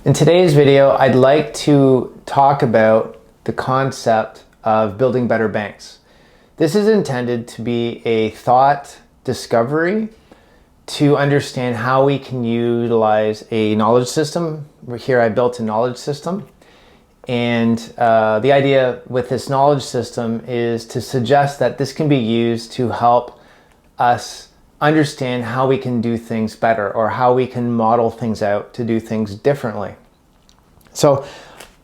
In today's video, I'd like to talk about the concept of building better banks. This is intended to be a thought discovery to understand how we can utilize a knowledge system. Here I built a knowledge system, and the idea with this knowledge system is to suggest that this can be used to help us understand how we can do things better, or how we can model things out to do things differently. So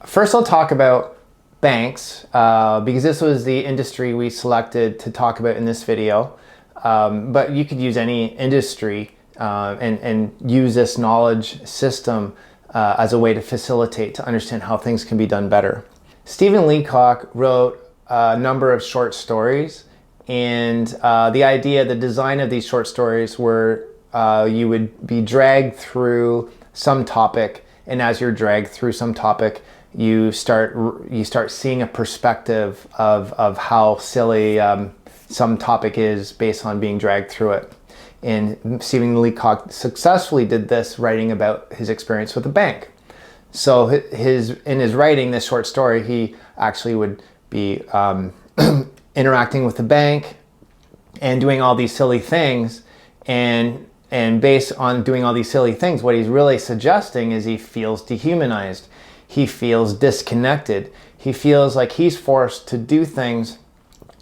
first I'll talk about banks, because this was the industry we selected to talk about in this video. But you could use any industry and use this knowledge system as a way to facilitate, to understand how things can be done better. Stephen Leacock wrote a number of short stories, and the design of these short stories were you would be dragged through some topic, and as you're dragged through some topic, you start seeing a perspective of how silly some topic is based on being dragged through it. And Stephen Leacock successfully did this, writing about his experience with a bank. So in his writing, this short story, he actually would be interacting with the bank and doing all these silly things, and based on doing all these silly things, what he's really suggesting is he feels dehumanized. He feels disconnected. He feels like he's forced to do things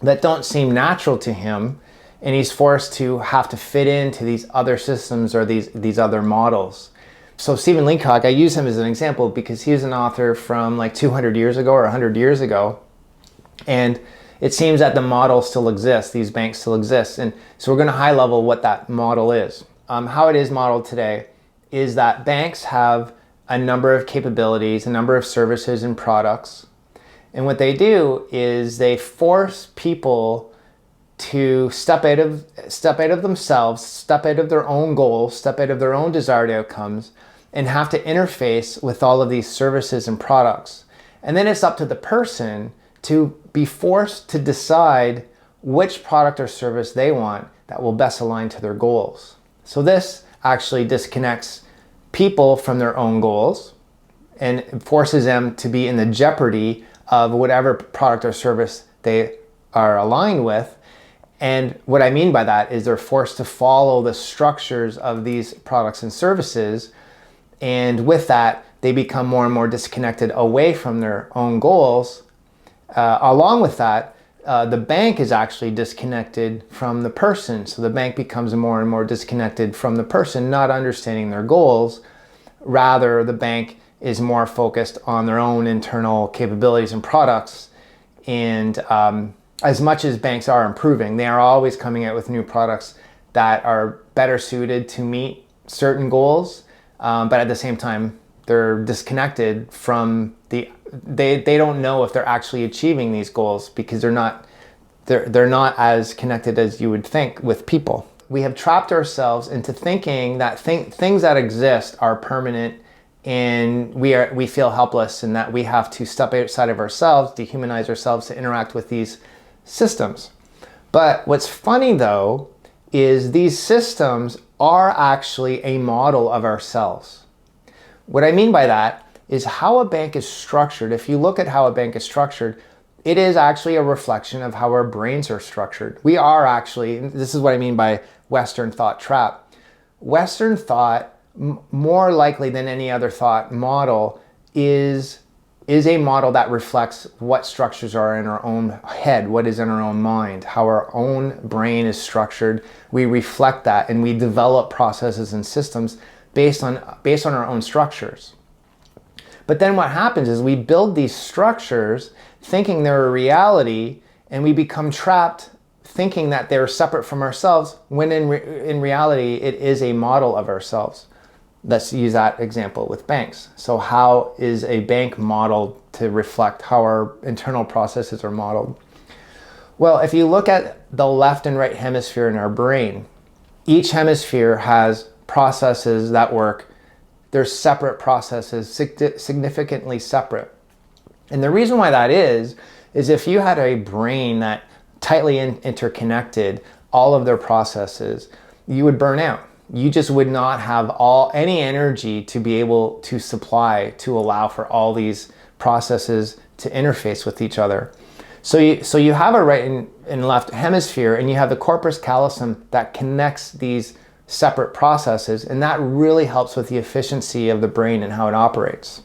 that don't seem natural to him, and he's forced to have to fit into these other systems or these other models. So Stephen Leacock, I use him as an example because he's an author from like 200 years ago or 100 years ago, and it seems that the model still exists, these banks still exist. And so we're going to high level what that model is. How it is modeled today is that banks have a number of capabilities, a number of services and products. And what they do is they force people to step out of themselves, step out of their own goals, step out of their own desired outcomes, and have to interface with all of these services and products. And then it's up to the person to be forced to decide which product or service they want that will best align to their goals. So this actually disconnects people from their own goals and forces them to be in the jeopardy of whatever product or service they are aligned with. And what I mean by that is they're forced to follow the structures of these products and services, and with that they become more and more disconnected away from their own goals. Along with that, the bank is actually disconnected from the person. So the bank becomes more and more disconnected from the person, not understanding their goals. Rather, the bank is more focused on their own internal capabilities and products. And as much as banks are improving, they are always coming out with new products that are better suited to meet certain goals. But at the same time, they're disconnected from they don't know if they're actually achieving these goals, because they're not as connected as you would think with people. We have trapped ourselves into thinking that things that exist are permanent, and we feel helpless, and that we have to step outside of ourselves, dehumanize ourselves to interact with these systems. But what's funny though is these systems are actually a model of ourselves. What I mean by that is how a bank is structured. If you look at how a bank is structured, it is actually a reflection of how our brains are structured. We are actually, this is what I mean by Western thought trap. Western thought, more likely than any other thought model, is a model that reflects what structures are in our own head, what is in our own mind, how our own brain is structured. We reflect that, and we develop processes and systems based on our own structures. But then what happens is we build these structures thinking they're a reality, and we become trapped thinking that they're separate from ourselves, when in reality it is a model of ourselves. Let's use that example with banks. So how is a bank modeled to reflect how our internal processes are modeled? Well, if you look at the left and right hemisphere in our brain, each hemisphere has processes that work. They're separate processes, significantly separate. And the reason why that is if you had a brain that tightly interconnected all of their processes, you would burn out. you just would not have any energy to be able to supply to allow for all these processes to interface with each other. So you have a right and left hemisphere, and you have the corpus callosum that connects these separate processes, and that really helps with the efficiency of the brain and how it operates.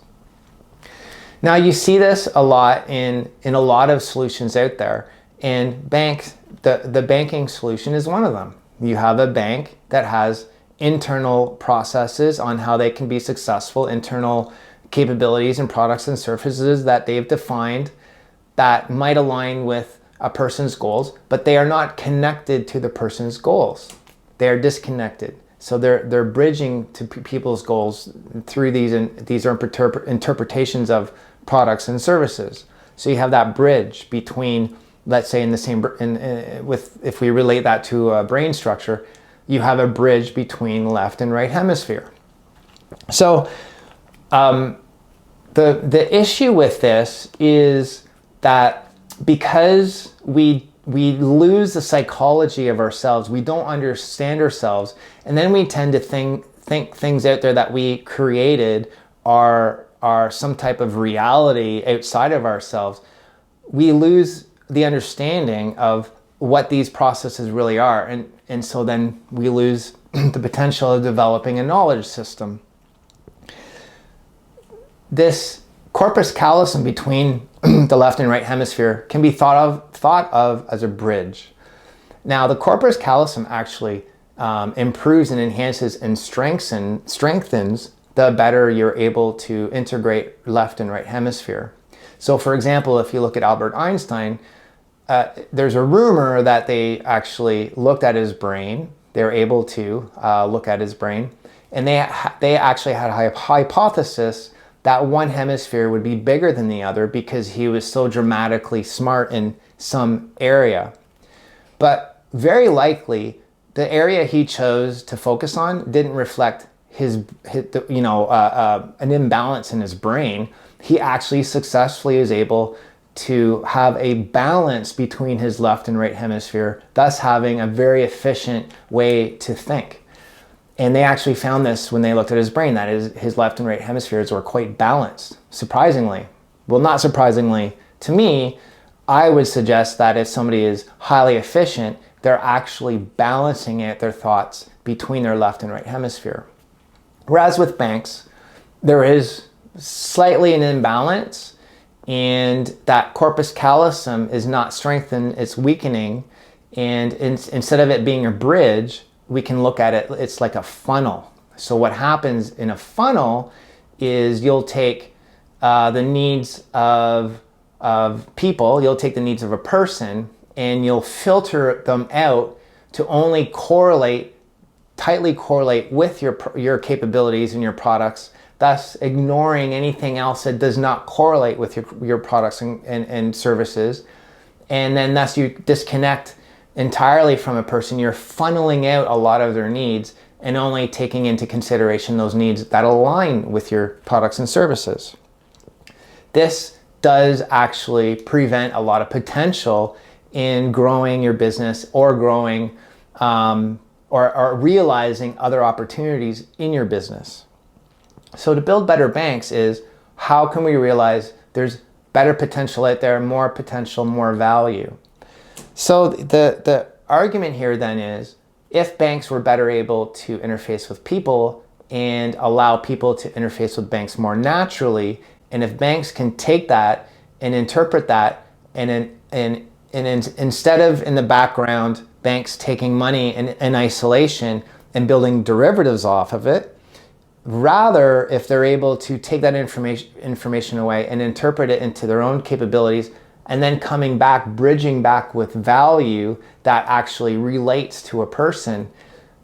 Now you see this a lot in a lot of solutions out there, and the banking solution is one of them. You have a bank that has internal processes on how they can be successful, internal capabilities and products and services that they've defined that might align with a person's goals, but they are not connected to the person's goals. They are disconnected. So they're bridging to people's goals through these, and these are interpretations of products and services. So you have that bridge between, let's say, in the same if we relate that to a brain structure, you have a bridge between left and right hemisphere. So the issue with this is that because we lose the psychology of ourselves, we don't understand ourselves, and then we tend to think things out there that we created are some type of reality outside of ourselves. We lose the understanding of what these processes really are, and so then we lose the potential of developing a knowledge system. This corpus callosum between the left and right hemisphere can be thought of as a bridge. Now, the corpus callosum actually improves and enhances and strengthens the better you're able to integrate left and right hemisphere. So, for example, if you look at Albert Einstein, there's a rumor that they actually looked at his brain. They were able to look at his brain, and they actually had a hypothesis that one hemisphere would be bigger than the other because he was so dramatically smart in some area. But very likely, the area he chose to focus on didn't reflect an imbalance in his brain. He actually successfully is able to have a balance between his left and right hemisphere, thus having a very efficient way to think. And they actually found this when they looked at his brain, that his left and right hemispheres were quite balanced, surprisingly. Well, not surprisingly to me, I would suggest that if somebody is highly efficient, they're actually balancing out their thoughts between their left and right hemisphere. Whereas with banks, there is slightly an imbalance, and that corpus callosum is not strengthened, it's weakening. And instead of it being a bridge, we can look at it, it's like a funnel. So what happens in a funnel is you'll take the needs of people, you'll take the needs of a person, and you'll filter them out to only tightly correlate with your capabilities and your products, thus ignoring anything else that does not correlate with your products and services. And then thus you disconnect entirely from a person. You're funneling out a lot of their needs and only taking into consideration those needs that align with your products and services. This does actually prevent a lot of potential in growing your business or growing or realizing other opportunities in your business. So to build better banks is, how can we realize there's better potential out there, more potential, more value? So the argument here then is, if banks were better able to interface with people and allow people to interface with banks more naturally, and if banks can take that and interpret that, and instead of in the background banks taking money in isolation and building derivatives off of it, rather, if they're able to take that information away and interpret it into their own capabilities, and then coming back, bridging back with value that actually relates to a person,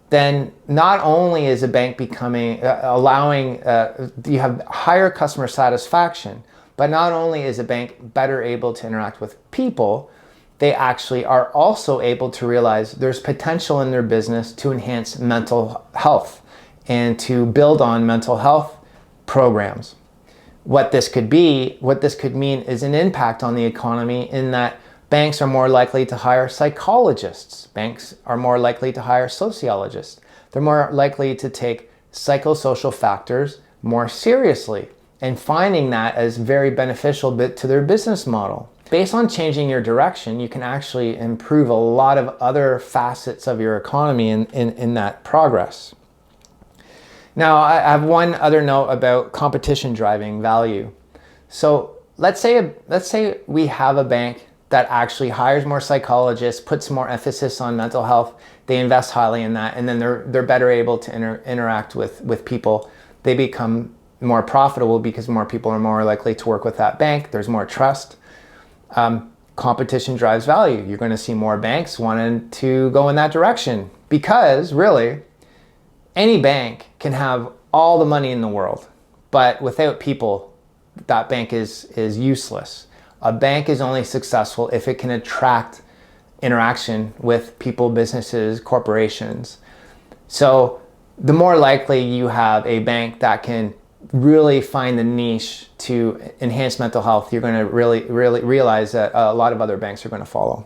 then not only is a bank becoming, you have higher customer satisfaction, but not only is a bank better able to interact with people, they actually are also able to realize there's potential in their business to enhance mental health and to build on mental health programs. What this could mean is an impact on the economy, in that banks are more likely to hire psychologists. Banks are more likely to hire sociologists. They're more likely to take psychosocial factors more seriously and finding that as very beneficial to their business model. Based on changing your direction, you can actually improve a lot of other facets of your economy in that progress. Now, I have one other note about competition driving value. So let's say we have a bank that actually hires more psychologists, puts more emphasis on mental health, they invest highly in that, and then they're better able to interact with people. They become more profitable because more people are more likely to work with that bank. There's more trust. Competition drives value. You're going to see more banks wanting to go in that direction because really any bank can have all the money in the world, but without people, that bank is useless. A bank is only successful if it can attract interaction with people, businesses, corporations. So the more likely you have a bank that can really find the niche to enhance mental health, you're going to really realize that a lot of other banks are going to follow.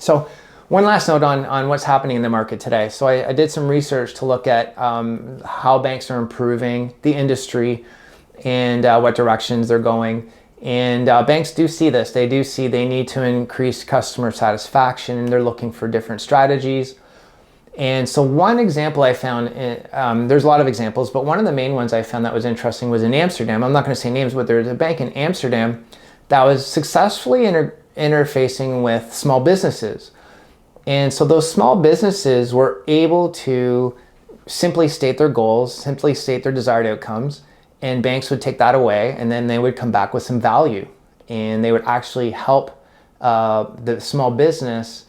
So one last note on what's happening in the market today. So I did some research to look at how banks are improving the industry and what directions they're going. And banks do see this. They do see they need to increase customer satisfaction, and they're looking for different strategies. And so one example I found, there's a lot of examples, but one of the main ones I found that was interesting was in Amsterdam. I'm not going to say names, but there's a bank in Amsterdam that was successfully interfacing with small businesses. And so those small businesses were able to simply state their goals, simply state their desired outcomes, and banks would take that away, and then they would come back with some value, and they would actually help the small business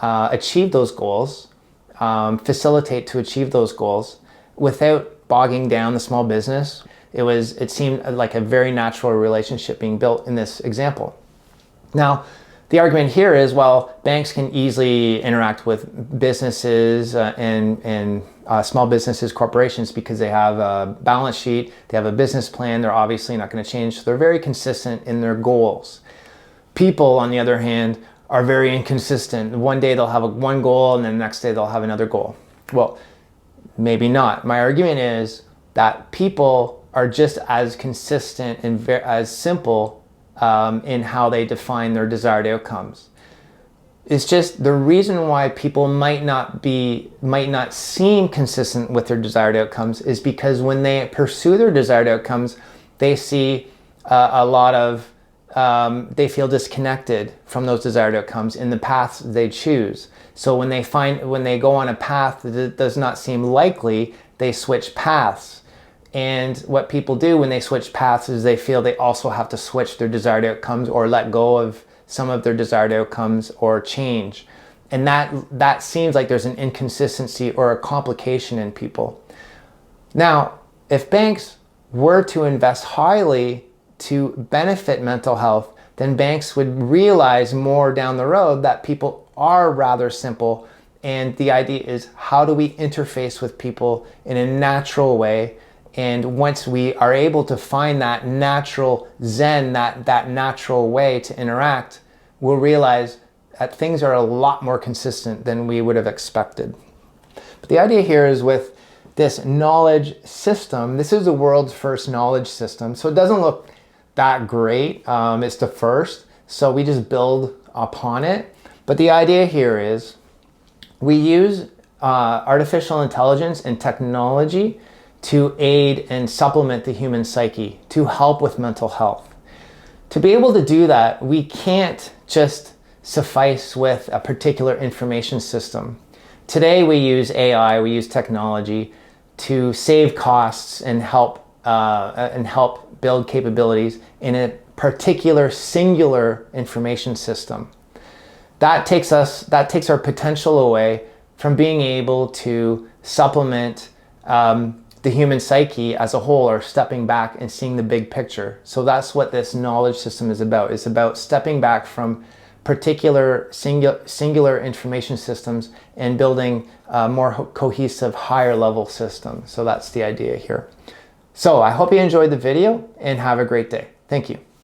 achieve those goals, facilitate to achieve those goals without bogging down the small business. It seemed like a very natural relationship being built in this example. Now, the argument here is, well, banks can easily interact with businesses and small businesses, corporations, because they have a balance sheet, they have a business plan, they're obviously not going to change, so they're very consistent in their goals. People, on the other hand, are very inconsistent. One day they'll have one goal, and then the next day they'll have another goal. Well, maybe not. My argument is that people are just as consistent and as simple in how they define their desired outcomes. It's just the reason why people might not seem consistent with their desired outcomes is because when they pursue their desired outcomes, they see a lot of they feel disconnected from those desired outcomes in the paths they choose. So when they go on a path that does not seem likely, they switch paths. And what people do when they switch paths is they feel they also have to switch their desired outcomes or let go of some of their desired outcomes or change. And that seems like there's an inconsistency or a complication in people. Now, if banks were to invest highly to benefit mental health, then banks would realize more down the road that people are rather simple. And the idea is, how do we interface with people in a natural way? And once we are able to find that natural zen, that natural way to interact, we'll realize that things are a lot more consistent than we would have expected. But the idea here is with this knowledge system, this is the world's first knowledge system. So it doesn't look that great. It's the first. So we just build upon it. But the idea here is we use artificial intelligence and technology to aid and supplement the human psyche, to help with mental health. To be able to do that, we can't just suffice with a particular information system. Today we use AI, we use technology to save costs and help build capabilities in a particular singular information system. That takes our potential away from being able to supplement the human psyche as a whole, or stepping back and seeing the big picture. So that's what this knowledge system is about. It's about stepping back from particular singular information systems and building a more cohesive, higher level system. So that's the idea here. So I hope you enjoyed the video and have a great day. Thank you.